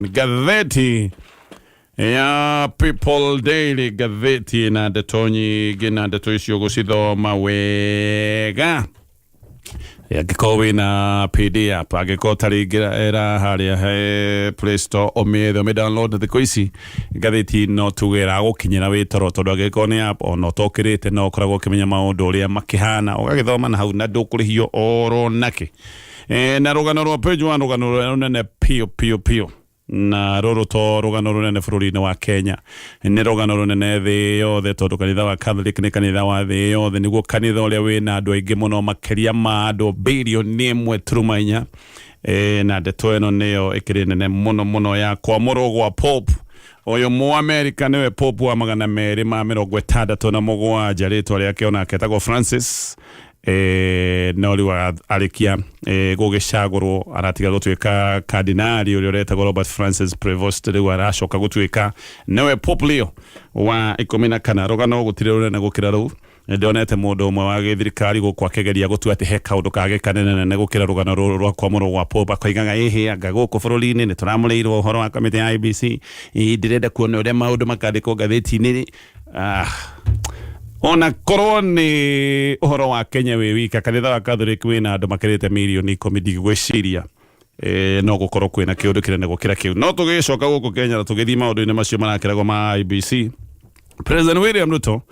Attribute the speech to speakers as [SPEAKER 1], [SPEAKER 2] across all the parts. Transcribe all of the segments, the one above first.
[SPEAKER 1] Gazeti ya People Daily gazeti na GATONYE gina datoisio gusithoma wega ya gikowi na PDF agiko tarigira era haria he Play Store ometho me download thiko ici gazeti no tugera gukinyira witoro tondu agiko ni app ono tokirite no koragwo kimenya maundu uria makihana ugagithoma na hau na ndukurihio oro nake na rugano rwa page one rugano runene pio na roro to rugano runene bururi-ini wa Kenya ni rugano runene thi yothe tondu kanitha wa Catholic ni kanitha wa thi yothe niguo kanitha uria wina andu aingi muno makiria ma andu bilioni 1.4 na ndeto eno niyo ikiri nene muno ya kwamurwo gwa Pope oyo mu America niwe Pope wa 267 ritwa riake onake etagwo Francis no riwa alikia gugicagurwo aratiga gutuika kardinali uria retagwo Robert Francis Prevost riwa aracoka gutuika niwe Pope Leo wa 14 rugano gutire runene gukira ru ndonete mundu umwe wa githirikari gukwa kegeria gutua ati he kaundu kage kanene gukira rugano rwa kwamurwo gwa Pope akoigaga anga guku bururi-ini ni turamureirwo uhoro wa kamiti ya IBC ndirenda kuona uria maundu makandikwo gatheti-ini ona koroni uhoro wa Kenya we wika kanitha wa Catholic wina andu makirite milioni 10 ndigwiciria no gukorwo kwina kiundu kinene gukira kiu no tugicoka guku Kenya tugithii maundu-ini macio marakiragwo ma IBC President William Ruto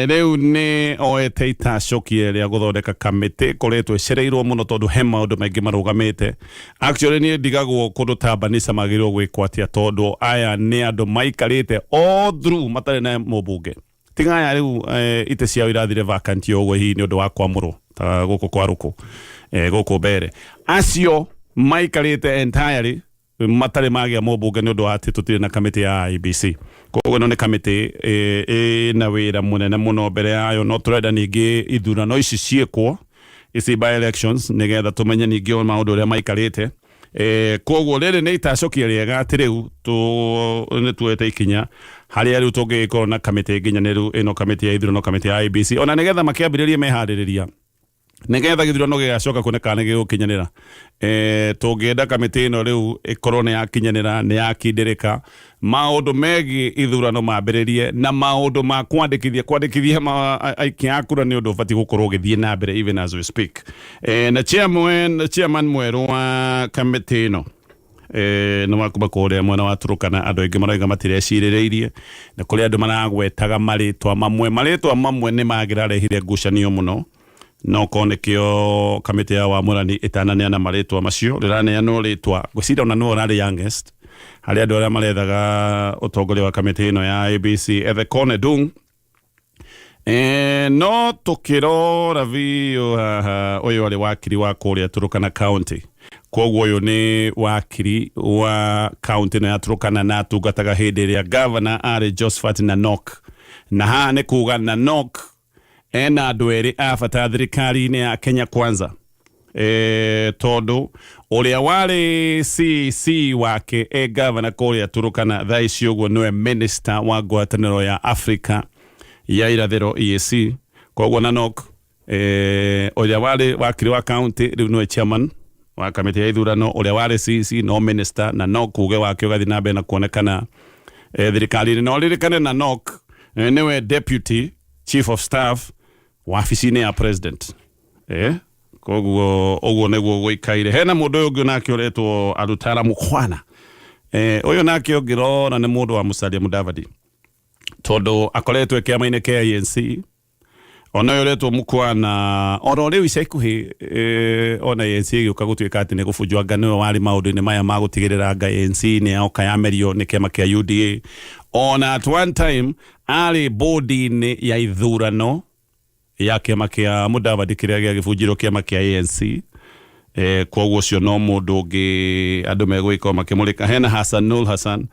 [SPEAKER 1] riu ni oete itacokie ria guthondeka kamiti koretwo icereirwo muno tondu he maundu maingi marugamite actually ni ndigagwo kundu tabanisa magirwo gwikwatia tondu aya ni andu maikarite all through matare na mubunge tingaya riu ite cia irathire vacant yo gwe hi ni undu wa kwamurwo ta guku kwa ruku guku bere acio maikarite entirely matare magia mubunge ni undu wa ati tutire na kamiti ya IBC koguo no ni kamiti na wira munene muno mbere yayo no turenda ningi ithurano ici ciekwo ici by elections nigetha tumenye ningi o maundu uria maikarite koguo riri ni itacokia riega ati riu ni tuete ikinya haria riu tungikorwo na kamiti nginyaniru ino kamiti ya ithurano kamiti ya IBC ona nigetha makiambiririe mehaririria nigetha githurano gigacoka kuonekana gigukinyanira tungienda kamiti ino riu ikorwo ni yakinyanira ni yakindirika maundu megi ithurano mambiririe na maundu ma kwandikithia aikia akura ni undu bati gukorwo githie na mbere even as we speak na chairman mweru wa kamiti ino no makuba kuria mwana wa Turukana andu aingi maraiga matireciirireirie na kuri andu maragwetaga maritwa mamwe ni magirarehire ngucanio muno no konekio kamiti ya wamurani itananiana maritwa macio riraneanwo ritwa gwicira ona no rari youngest hari andu aria marethaga utongoria wa kamiti ino ya IBC Ethekone Dung no tukirora vio uyu ari wakiri wa kuria Turukana County koguo uyu ni wakiri wa county na Turukana na tugataga hindi iria governor ari Josephat Nanok na ha ni kuga Nanok ena andu eri abata thirikari-ini ya Kenya Kwanza tondu uria wari CC wake governor kuria Turukana thaici uguo niwe minister wa ngwataniro ya Africa ya irathiro EAC koguo Nanok uria wari wakiri wa county riu niwe chairman wa kamiti ya ithurano uria wari CC no minister Nanok kuge wake ugathi na mbere na kuonekana thirikari-ini no ririkane Nanok niwe deputy chief of staff wabici-ini ya president koguo uguo niguo gwikaire hena mundu ungi nake uretwo arutara mukwana uyu nake ungirona ni mundu wa Musalia Mudavadi tondu akoretwo kiama-ini kia ANC ona uretwo mukwana oro riu icaikuhi ona ANC giuka gutuika ati ni gubunjwa ngano wari maundu-ini maya ma gutigirira nga ANC ni oka yamerio ni kiama kia UDA ona at one time ari bodi-ini ya ithurano ya kiama kia Mudavadi kiria gia gibunjirwo kiama kia ANC koguo cio no mundu ungi andu megwika makimulika hena Hassanul Hassan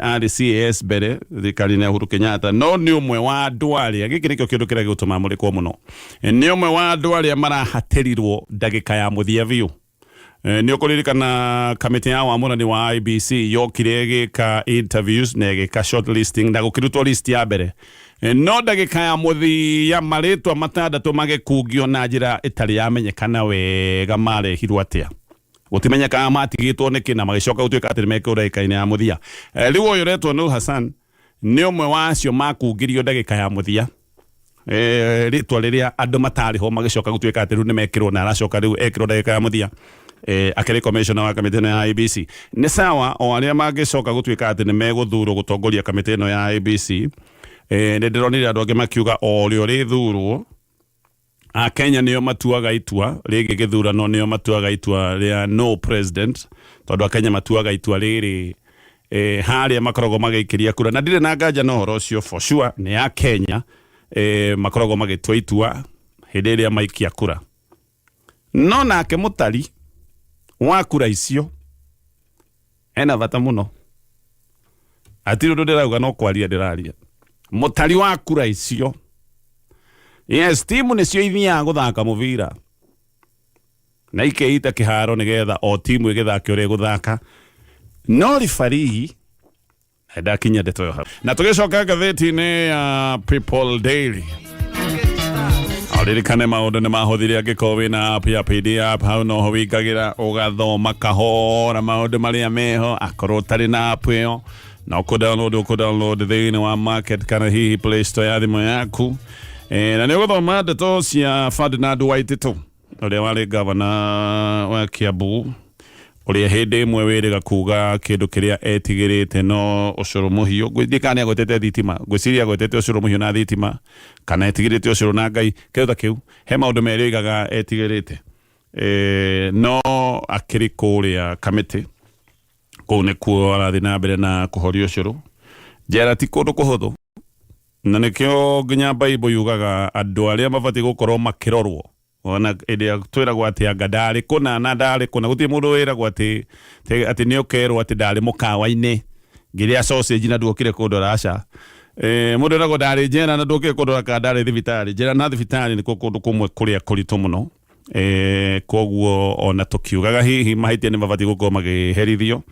[SPEAKER 1] RCS bere thirikari ya Uhuru Kenyatta no ni umwe wa andu aria giki nikio kindu kiria gituma mulikwo muno ni umwe wa andu aria marahatirirwo ndagika ya muthia biu ni ukuririkana kamiti ya wamurani wa IBC yokire gika interviews na gika shortlisting na gukirutwo list ya mbere no ndagika ya muthia maritwa matandatu magekungio na njira itari yamenyekana wega marehirwo atia gutimenya kana matigitwo niki na magicoka gutuika ati meke ikaine ya muthia riu uyu retwo no Hassan ni umwe wa acio makungirio ndagika ya muthia ritwa riria andu matari ho magicoka gutuika ati riu ni mekirwo na aracoka riu ekirwo ndagika ya muthia akiri commissioner wa kamiti ya IBC ni sawa o aria magicoka gutuika ati ni meguthurwo gutongoria kamiti ya IBC ni ndironire andu angi makiuga o rio rithurwo a Kenya niyo matuaga itua rigi githurano niyo matuaga itua ria no president tondu a Kenya matuaga itua riri haria makorogo magikiria kura na ndire na nganja no horo cio for sure ni ya Kenya makorogo magitua itua hindi iria maikia kura no nake mutari wa kura icio ena bata muno atiru ndirauga no kwaria ndiraria mutari wa kura icio yes timu nicio ithia guthaka muvira na ikeita kiharo nigetha o timu igithaka uri guthaka no referee ndakinya ndeto yo na tugicoka gatheti-ini ya People Daily aririkane maundu ni mahuthire angikowi na app ya PDF hau no ho wingagira ugathoma kahora maundu maria meho akorwo tari na app iyo na uku-download thiini wa market kana hihi Play Store ya thimu yaku na ni uguthoma ndeto cia FERDINAND Waititu uria wari governor wa Kiambu uria hindi imwe wiriga kuga kindu kiria etigirite no ucuru muhio gwithikane agwetete thitima gwiciria agwetete ucuru muhio na thitima kana etigirite ucuru na ngai kindu ta kiu he maundu merigaga etigirite no akiri kuria kamiti kuu nikuo arathi na mbere na kuhoria ucuru jera ti kundu kuhuthu na nikio nginya Bible yugaga andu aria mabati gukorwo makirorwo ona ide twiragwo ati anga ndari kuna na ndari kuna guti mundu wiragwo ati ni ukerwo ati ndari mukawa-ini ngiria sausage na ndukire kundora aca mundu wiragwo ndari njera na ndukire kundora ka ndari thibitari njera na thibitari ni kundu kumwe kuria kuritu muno koguo ona tukiugaga hihi mahitia ni mabati gukorwo magiherithio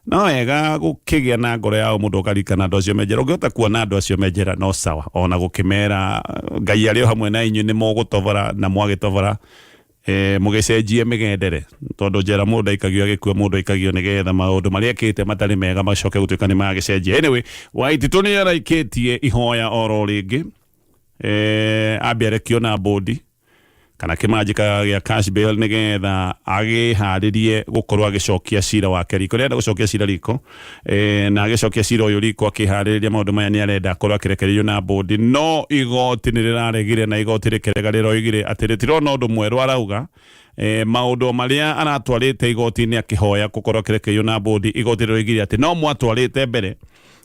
[SPEAKER 1] no ega gukigia na ngoro ya mundu ukarikana andu acio menjera ungihota kuona andu acio menjera no sawa ona gukimera ngai ario hamwe na inyu ni mugutovora na mwagitovora mugicenjie migendere tondu njera mundu aikagio agikua mundu aikagio nigetha maundu maria ekite matari mega macoke gutuika ni magicenjia anyway Waititu ni araikitie ihoya oro ringi abiarekio na bodi kana kimajika ya cash bail nigetha agiharirie gukorwo agicokia cira wake riko renda gucokia cira riko na agicokia cira uyu riko akihariria maundu maya ni arenda akorwo akirekererio na bodi no igoti ni riraregire na igoti rikerega riroigire ati ritirona undu mweru arauga maundu maria aratwarite igoti ni akihoya gukorwo akirekererio na bodi igoti riroigire ati no mwatwarite mbere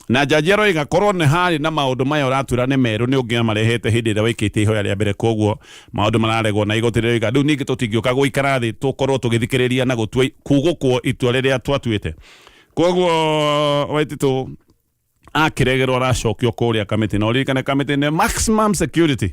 [SPEAKER 1] na jaji aroiga korwo ni hari na maundu maya uratura ni meru ni ungia marehete hindi ria wikite ihoya ria mbere koguo maundu mararegwo na igoti riroiga riu ningi tutingioka guikara thi tukorwo tugithikiriria na gutua kugukwo itua riria twatuite koguo Waititu akiregerwo aracokio kuria kamiti na uririkane kamiti ni maximum security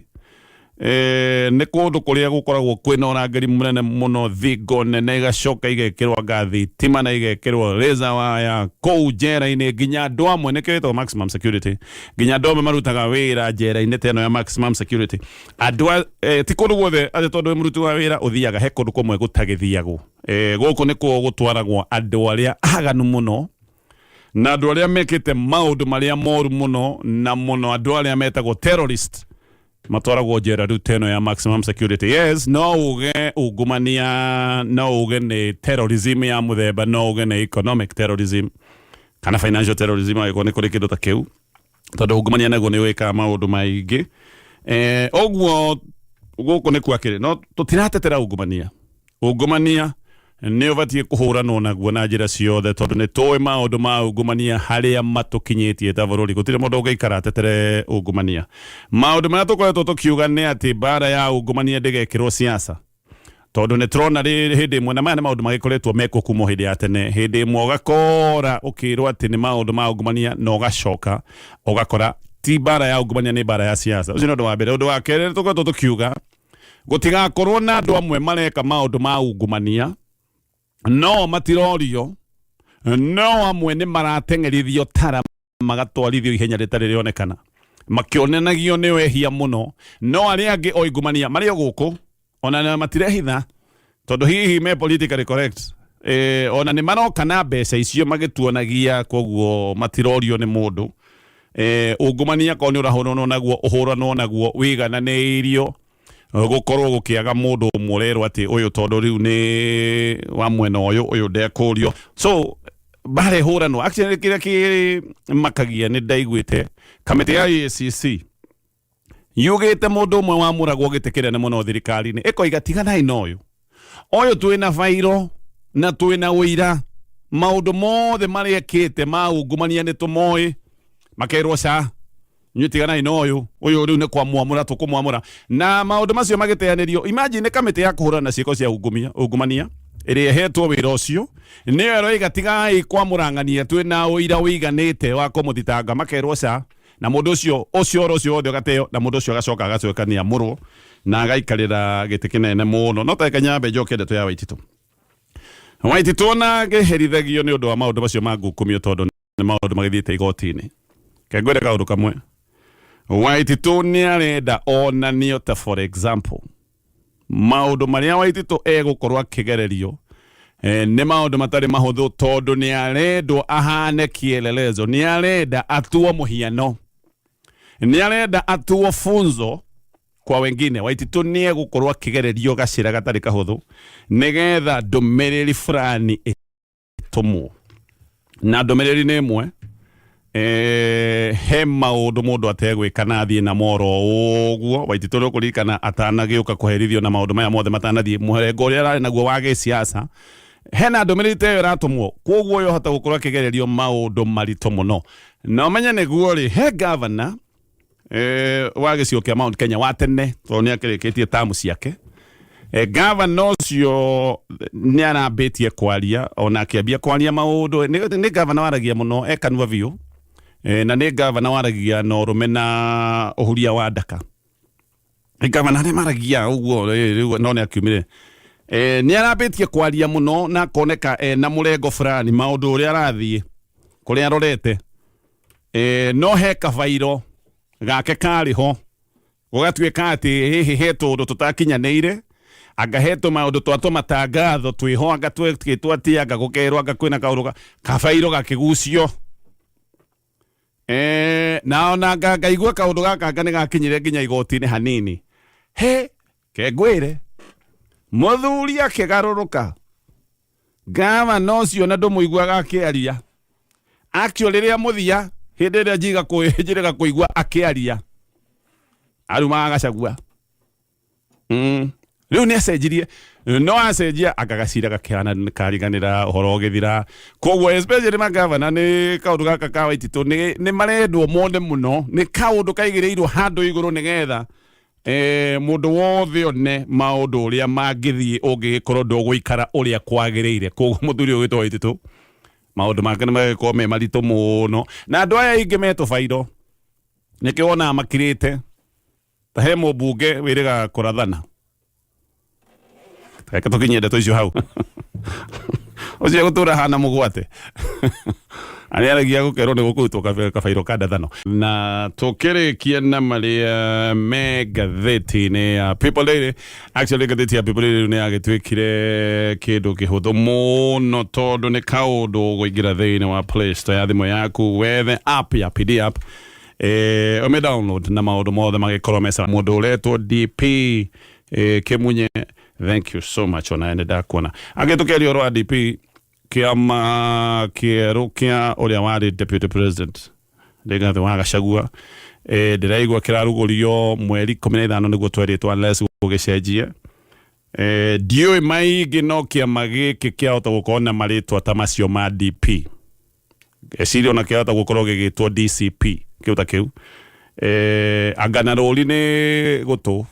[SPEAKER 1] ni kundu kuria gukoragwo kwina urangeri munene muno thigo nene igacoka igekirwa ngathi tima na igekirwo razor wire kou njera-ini nginya andu amwe nikitwo maximum security nginya andu amwe marutaga wira njera-ini teno ya maximum security andu ti kundu guothe ati tondu muruti wa wira uthiaga he kundu kumwe gutagithiagwo guku nikuo gutwaragwo andu aria aganu muno na andu aria mekite maundu maria moru muno na muno andu aria metagwo terrorist matwaragwo njera riu teno ya maximum security yes no uge ungumania no uge ni terrorism ya muthemba no uge ni economic terrorism kana financial terrorism aiko ni kuri kindu ta kiu tondu ungumania naguo ni wika maundu maingi oguo guku ni kwakire no tutiratetera ungumania ni ubatie kuhuranwo naguo na njira ciothe tondu ni tuwe maundu ma ungumania haria matukinyitie ta bururi gutire mundu ungeikara tetere ungumania maundu maria tukoretwo tukiuga ni ati bara ya ungumania ndigekirwo siasa tondu ni turona hindi imwe na maya ni maundu magikoretwo meko kuma hindi ya tene hindi imwe ugakora ukirwo ati ni maundu ma ungumania na ugacoka ugakora ti bara ya ungumania ni bara ya siasa ucio ni undu wa mbere undu wa keri tukoretwo tukiuga gutigakorwo na andu amwe mareka maundu ma ungumania no matirorio no amwe ni maratengerithio tara magatwarithio ihenya ritari rionekana makionenagio ni wehia muno no aria angi oigumania mario guku ona na matirehitha tondu hihi me politically correct ona ni maroka na mbeca icio magituonagia koguo matirorio ni mundu ungumania ko ni urahurano naguo uhurano naguo wigananiirio gukorwo gukiaga mundu murero ati uyu tondu riu ni wa mwena uyu ndekurio so bare hurano actually kira ki makagia ni ndaiguite kamiti ya EACC yugite mundu umwe wa muragwo gitikire ne muno thirikari ni iko igatigana ino uyu twina vairo na twina wira maundu mothe mari ekite ma ungumania ni tumoi makerwo sa nyitigana ino uyu riu ni kwa mwamura tukumwamura na maundu macio magiteanirio imagine kamiti ya kuhurana ciiko cia ungumania iri hetwo wira ucio niyo ero igatiga ikwamurangania twina uira wiganite wa kumuthitanga makerwo sa na mundu ucio othe ugateo na mundu ucio agacoka agacokania murwo na agaikarira giti kinene muno no ta kanyambe njokende to ya Waititu na geherithagio ni undu wa maundu macio magukumio tondu ni maundu magithiite igoti-ini kengwire kaundu kamwe Waititu ni arenda onanio ta for example maundu maria Waititu egukorwo akigererio ni maundu matari mahuthu tondu ni arendwo ahane kielelezo ni arenda atuo muhiano ni arenda atuo funzo kwa wengine Waititu ni egukorwo akigererio gacira gatari kahuthu nigetha ndumiriri fulani itumwo na ndumiriri ni imwe he maundu mundu ategwika na thie na moro uguo Waititu no kurikana atanagiuka kuherithio na maundu maya mothe matanathie muherengo uria arari naguo wa giciaca hena ndumiriri teyo ratumwo koguo yo hota gukorwo akigererio maundu marito muno na umenye niguo ri he governor wa gicio kia Mount Kenya wa tene to ni akirikitie tamu ciake governor ucio ni arambitie kwaria ona akiambia kwaria maundu ni governor waragia muno ekanwa biu na ni governor waragia no rumena uhuria wa ndaka governor ni maragia uguo no ni akiumire ni arambitie kwaria muno na koneka na murengo fulani maundu uria arathie kuria arorete no he kabairo gake kariho gugatuika ati hihi hetu undu tutakinyaneire agaheto maundu twatwo matangatho twiho agatwetwo ati agagukerwo agakwina kauruga kabairo gakigucio na ona ngaigua kaundu gaka ni gakinyire nginya igoti-ini hanini he kengwire muthuri akigaruruka governor ucio na ndumuiguaga akiaria actually riria muthia hindi iria njirega kuigua akiaria aruma agacagua riu ni acenjirie no acenjia akagacira gakihana kariganira uhoro githira koguo especially magavana ni kaundu gaka ka Waititu ni marendwo monde muno ni kaundu kaigireirwo handu iguru nigetha mundu wothe one maundu uria mangithie ungikorwo ndugwikara uria kwagiriire koguo muthuri ugitwo Waititu maundu make nimagiko me marito muno na andu aya ingi meto bairo nikiona makirite ta he mbunge wiriga kurathana ta tukinyende to icio hau ucio gutura hana mugwate ani aragia gukerwo ni gukutwo kabairo ka ndathano na tukirikia na maria Magathiti-ini ya People Daily actually Magathiti ya People Daily ni agitwikire kindu kihuthu muno tondu ni kaundu guingira thiini wa Play Store ya thimu yaku wethe app ya PD app ume download na maundu mothe magikorwo mesa mundu uretwo DP Kimunye thank you so much ona ende ndakuona agitukerio ro DP kiama kierukia uria wari deputy president Rigathi wa Gachagua ndiraigua kirarugurio mweri 15 niguo tweritwo unless gugicenjie ndioi maigi no kiama giki kiahota gukorwo na maritwa ta macio ma DP eciria na kiahota gukorwo gigitwo DCP kiuta kiu agana roli ni gutu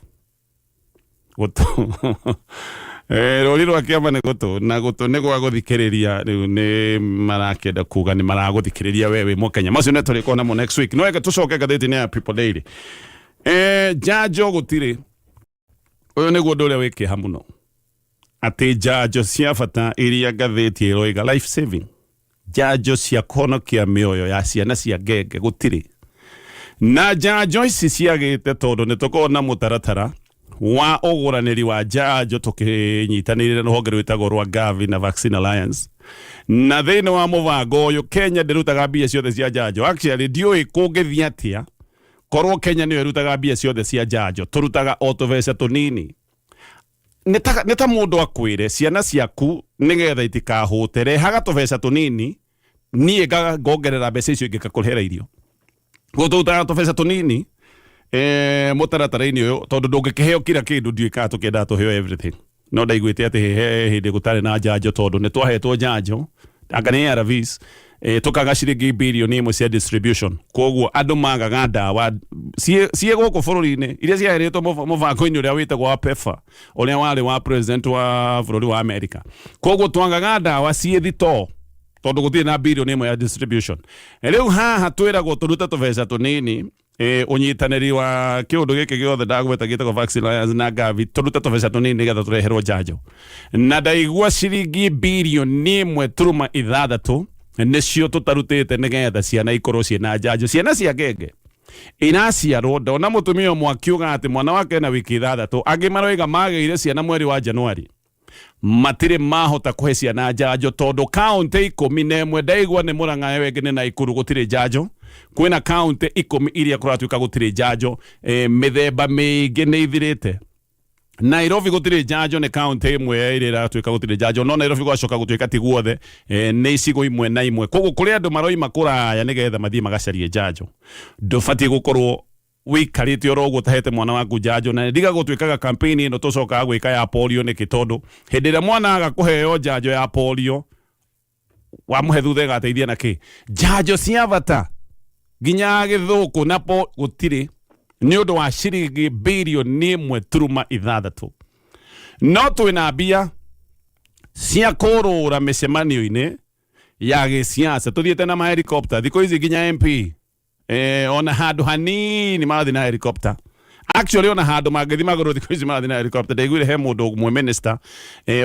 [SPEAKER 1] roli rwa kiama ni gutu na gutu ni gwa guthikiriria riu ni marakenda kuga ni maraguthikiriria wewe Mukenya macio ne turi kona mo next week no ega tucoke Ngathiti-ini ya People Daily jajo gutiri uyu ni guo uria wikiha muno ati jajo cia bata iria Ngathiti iroiga life saving jajo cia kuhonokia mioyo ya ciana cia ngenge gutiri na jajo ici ciagite tondu ni tukona mutaratara wa ogoraniri wa njanjo tukinyitanirire no honge rwitagwo rwa Gavi na Vaccine Alliance na thini wa mubango uyu Kenya ndirutaga mbia ciothe cia njanjo. Actually ndioi kungithia atia korwo Kenya niyo irutaga mbia ciothe cia njanjo, turutaga o tubeca tunini. Neta mundu akwire ciana ciaku nigetha itikahutere haga tubeca tunini, nie ngongerera mbeca icio ingikakurihira irio gututaga tubeca tunini Mutharabaini uyu tondu ndungikiheo kira kindu ndiika tukenda tuheo everything. No ndaiguite ati hindi gutari na njanjo tondu ni twahetwo njanjo anga ni ARVs tukaga ciringi billion imwe cia distribution. Koguo andu magaga ndawa cie guku bururi-ini iria ciaheretwo mubango-ini uria witagwo wa PEPFAR uria wari wa president wa bururi wa America. Koguo twangaga ndawa cie thito tondu gutire na billion imwe ya distribution. Riu haha twiragwo turuta tubeca tunini unyitaniri wa kiundu giki giothe ndagweta gitagwo Vaccine Alliance na Gavi turuta tubeca tunini nigetha tureherwo njanjo. Na ndaigua ciringi billion imwe turuma ithathatu nicio tutarutite nigetha ciana ikorwo ciina njanjo. Ciana cia ngenge inaciarwo ndona mutumia umwe akiuga ati mwana wake na wiki ithathatu angi maroiga magire ciana mweri wa Januari matire mahota kuhe ciana njanjo tondu county 11 ndaigua ni Murang'a wenge ni Naikuru gutire njanjo. Kwina county 10 iria kuratuika gutire njanjo. Mithemba mingi ni ithirite. Nairobi gutire njanjo ni county imwe iria iratuika gutire njanjo, no Nairobi gwacoka gutuika ti guothe ni icigo imwe na imwe. Koguo kuri andu maroima kuraya nigetha mathie magacarie njanjo ndubati gukorwo wikarite oro gutahete mwana waku njanjo. Na ndiga gutuikaga campaign ino tucokaga gwika ya polio ni kitondu hindi ira mwana agakuheo njanjo ya polio wamuhe thutha gateithia na ki njanjo cia bata ginya githuku na gutire ni undu wa ciringi billion imwe turuma ithathatu. No twina mbia cia kurura micemanio-ini ya giciaca tuthiete na helicopter thiku ici ginya MP ona handu hanini marathi na helicopter. Actually ona handu mangithi maguru thiku ici marathi na helicopter. Ndaiguire he mundu umwe minister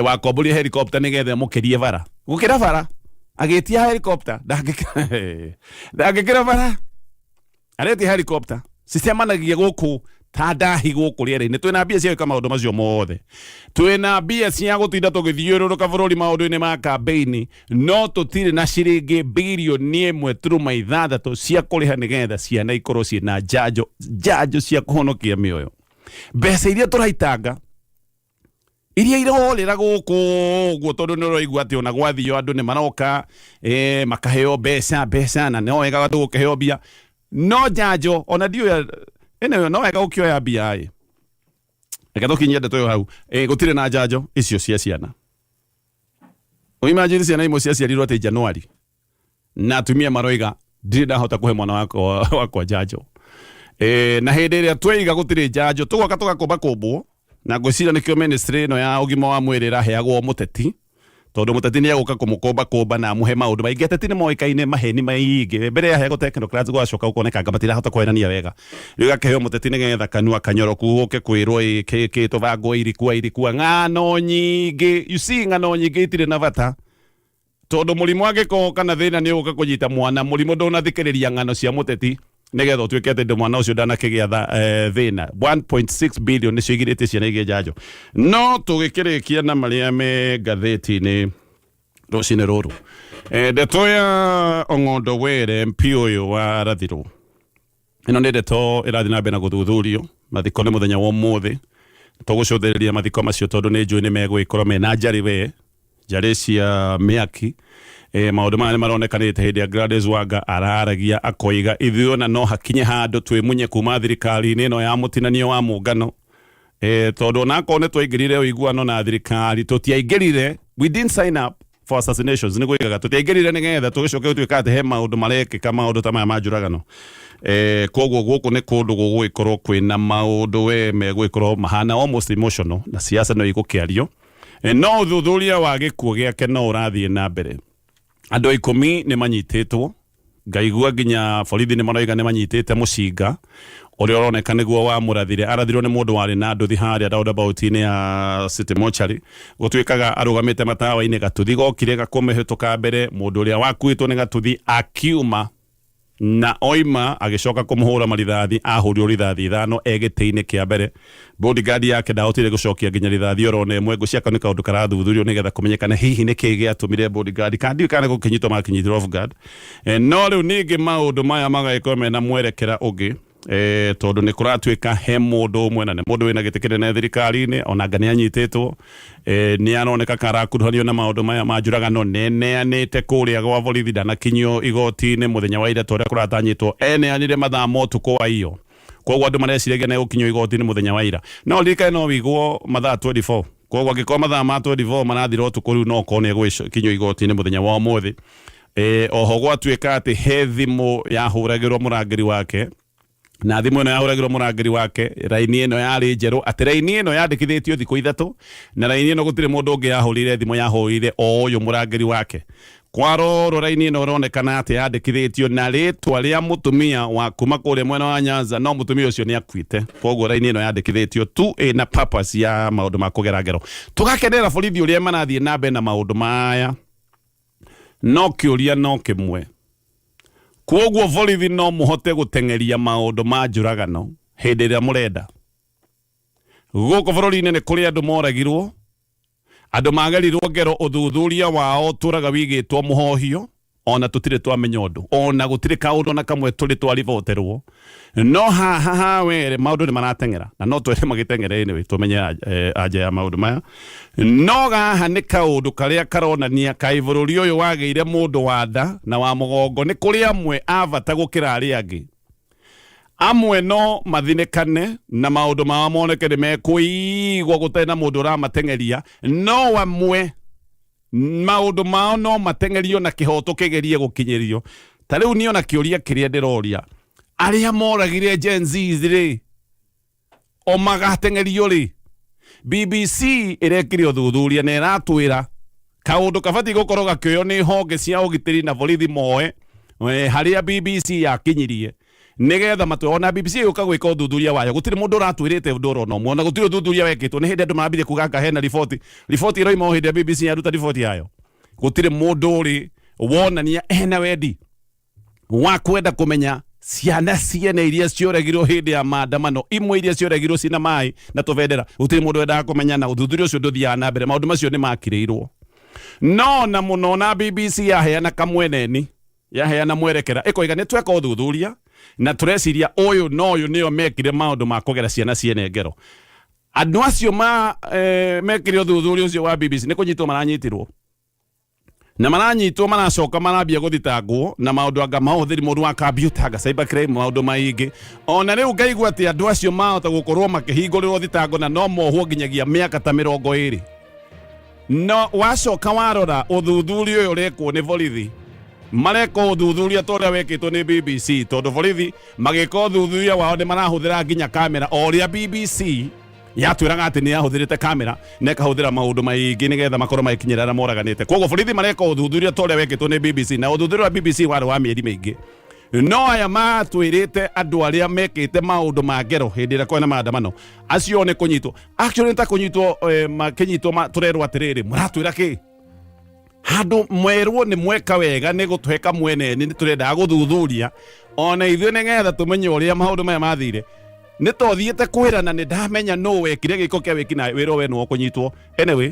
[SPEAKER 1] wa komboria helicopter nigetha mukirie bara gukira bara agitia helicopter ndangikira bara areti helicopter sistemanagia guku tandahi guku riera-ini. Twina mbia cia gwika maundu macio mothe, twina mbia cia gutinda tugithiururuka bururi maundu-ini ma campaign, no tutire na ciringi billion imwe turuma ithathatu cia kuriha nigetha ciana ikorwo ciina njanjo cia kuhonokia mioyo. Mbeca iria turaitanga iria irorira guku guo tondu ni roigua ati ona gwathio andu ni maroka makaheo mbeca na no wega gukiheo mbia no njanjo ona dio ene no wega ukioya mbia ai eka tukinyia ndeto hau gutire na njanjo icio cia ciana. Imagine ciana imwe cia ciarirwo ati Januari na atumia maroiga ndiri ndahota kuhe mwana wakwa njanjo. Na hindi iria tweiga gutire njanjo tugoka tugakomba kumbwo na ngwicira nikio ministry no ya ugima wa mwiri raheagwo muteti tondu muteti ni aguka kumukomba na muhe maundu maingi. Ateti ni moikaine maheni maingi mbere ya hego technocrats gwacoka ukoneka ngabatira hota kwenania wega riu gakeheo muteti nigetha kanua kanyoroku guke kwirwo ki tubango irikua ng'ano nyingi. You see ng'ano nyingi itire na bata tondu murimu agiko kana thina ni uguka kunyita mwana murimu ndunathikiriria ng'ano cia muteti nigetha utuike ati mwana ucio ndanakigia thina. 1.6 billion ni cigirite ciana igie njanjo. No tugikirikia na maria me ngatheti-ini rucini ruru ndeto ya Ong'ondo Were MP uyu wa Rathiro. Ino ni ndeto irathi na mbere na guthuthurio mathiko ni muthenya wa umuthi tugucuthiriria mathiko macio tondu ni njui ni megwikorwo mena njari cia miaki. Maundu maya maronekanite hindi ya Gladys Wanga araragia akoiga ithuona no hakinye handu twimunye kuma thirikari-ini ino ya mutinanio wa muungano tondu onako ne twaingirire uiguano na thirikari tutiaingirire, we didn't sign up for assassinations. Ni kuigaga tutiaingirire nigetha tugicoke tuika ati he maundu marekika maundu ta maya ma njuragano. Koguo guku ni kundu gugwikorwo kwina maundu megwikorwo mahana almost emotional na siasa no igukiario. No thuthuria wa gikuo giake no urathie na mbere. Andu 10 ni manyititwo, ngaigua ginya borithi ni maroiga ni manyitite mucinga uria uroneka niguo wa murathire. Arathirwo ni mundu wari na nduthi haria roundabout-ini ya City Mortuary gutuikaga arugamite matawa-ini gatuthi gokire gakumehituka mbere mundu uria wakuitwo ni gatuthi akiuma na oima agicoka kumuhura marithathi ahurio rithathi thano egite-ini kia mbere bodyguard yake ndahotire gucokia nginya rithathi oro ne mwe guciaka ni kaundu karathuthurio nigetha kumenyekana hihi ni kii giatumire bodyguard kandi kana gukinyitwo makinyitwo off guard no riu ningi maundu maya magaikorwo mena mwerekera ungi tondu ni kuratuika he mundu umwe na ni mundu wina giti kinene thirikari-ini onanga ni anyititwo ni aroneka karakuruhanio na maundu maya manjuragano neneanite kuria gwa borithi ndanakinyio igoti-ini muthenya wa ira toria kuratanyitwo eneanire mathaa motuko wa iyo koguo andu mareciragia na gukinyio igoti-ini muthenya wa ira no ririkane no wigwo mathaa 24 koguo angĩkorwo mathaa ma 24 marathira ũtukũ rĩu no korwo nĩ egũkinyio igoti-inĩ mũthenya wa ũmũthĩ oho gwatuĩka atĩ he thimũ yahũragĩrwo mũrangĩri wake na thimũ ĩno yahũragĩrwo mũrangĩri wake raini ĩno yarĩ njerũ atĩ raini ĩno yandĩkithĩtio thikũ ithatũ na raini ĩno gũtirĩ mũndũ ũngĩ yahũrire thimũ yahũrire o ũyũ mũrangĩri wake kwarorwo raini ĩno ĩronekana atĩ yandĩkithĩtio na rĩtwa rĩa mũtumia wa kuma kũrĩa mwena wa Nyanza no mũtumia ũcio nĩ akuĩte koguo raini ĩno yandĩkithĩtio tu ĩna purpose ya maũndũ ma kũgera ngero tũgakenera borithi ũrĩa marathiĩ na mbere na maũndũ maya no kĩũria no kĩmwe koguo borithi no mũhote gũteng'eria maũndũ ma njũragano hĩndĩ ĩrĩa mũrenda gũkũ bũrũri-inĩ nĩ kũrĩ andũ moragirwo andũ magerirwo ngero ũthuthuria wao tũraga wigĩtwo mũhohio ona tũtirĩ twamenya ũndũ ona gũtirĩ kaũndũ na kamwe tũrĩ twariboterwo no haha were maũndũ nĩ marateng'era na no twere magĩteng'era anyway tũmenye anja ya maũndũ maya no gaha nĩ kaũndũ karĩa karonania kaĩ bũrũri ũyũ wagĩire mũndũ wa nda na wa mũgongo nĩ kũrĩ amwe abata gũkĩra arĩa angĩ amwe no mathinĩkane na maũndũ mao moneke nĩ mekũigwo gũtarĩ na mũndũ ũramateng'eria no amwe maũndũ mao no mateng'erio na kĩhoto kĩgerie gũkinyĩrio ta rĩu niĩ ona kĩũria kĩrĩa ndĩroria arĩa moragire Gen Z rĩ o magateng'erio rĩ BBC ĩrekire ũthuthuria na ĩratwĩra kaũndũ kabatiĩ gũkorwo gakĩoywo nĩ honge cia ũgitĩri na borithi moe harĩa BBC yakinyirie nigetha matwe ona BBC yuka gwika uthuthuria wayo gutiri mundu uratwirite ndoro no mona gutiri uthuthuria wekitwo ni hindi andu marambire kuganga hena riboti iroima hindi BBC yaruta riboti yayo gutiri mundu uri wonania hena wendi wa kwenda kumenya ciana ciene iria cioragirwo hindi ya maandamano imwe iria cioragirwo cina mai na tuvendera gutiri mundu wendaga kumenya na uthuthuria ucio nduthiaga na mbere maundu macio ni makirirwo no na muno na BBC yaheana kamweneni yaheana mwerekera ikoiga ni tweka uthuthuria na tureciria uyu no uyu niyo mekire maundu ma kugera ciana ciene ngero andu acio mekire uthuthuria ucio wa BBC ni kunyitwo maranyitirwo na maranyitwo maracoka marambia guthitangwo na maundu anga mahuthiri mundu wa computer anga cyber crime maundu maingi ona riu ngaigua ati andu acio mahota gukorwo makihingũrĩrwo thitango na no mohwo nginyagia miaka ta 20 no wacoka warora uthuthuria uyu rekwo ni borithi mareko uthuthuria toria wekitwo ni BBC tondu borithi magika uthuthuria wao ni marahuthira nginya kamera oria BBC yatwiraga ati ni yahuthirite kamera na ikahuthira maundu maingi nigetha makorwo magikinyira na moraganite koguo borithi mareka uthuthuria toria wekitwo ni BBC na uthuthuria wa BBC wari wa mieri maingi no aya matwirite andu aria mekite maundu ma ngero hindi ira kwena maandamano acio ni kunyitwo actually ta kunyitwo makinyitwo turerwo atiriri muratwira ki handu mwerwo ni mweka wega ni gutweka mwene ni turenda guthuthuria ona ithuĩ nigetha tumenye uria maundu maya mathire ni tothiete kwirana ni ndamenya no wekire giko kia wiki na wiro we no kunyitwo anyway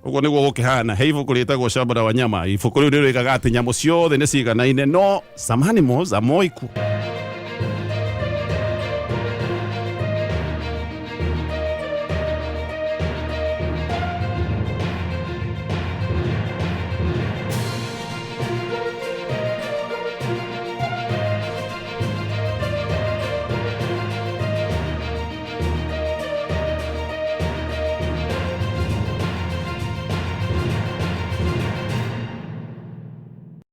[SPEAKER 1] ugo niguo gukihana he ibuku ritagwo Shamba la Wanyama ibuku riu ririgaga ati nyamu ciothe ni ciganaine no some animals are more equal.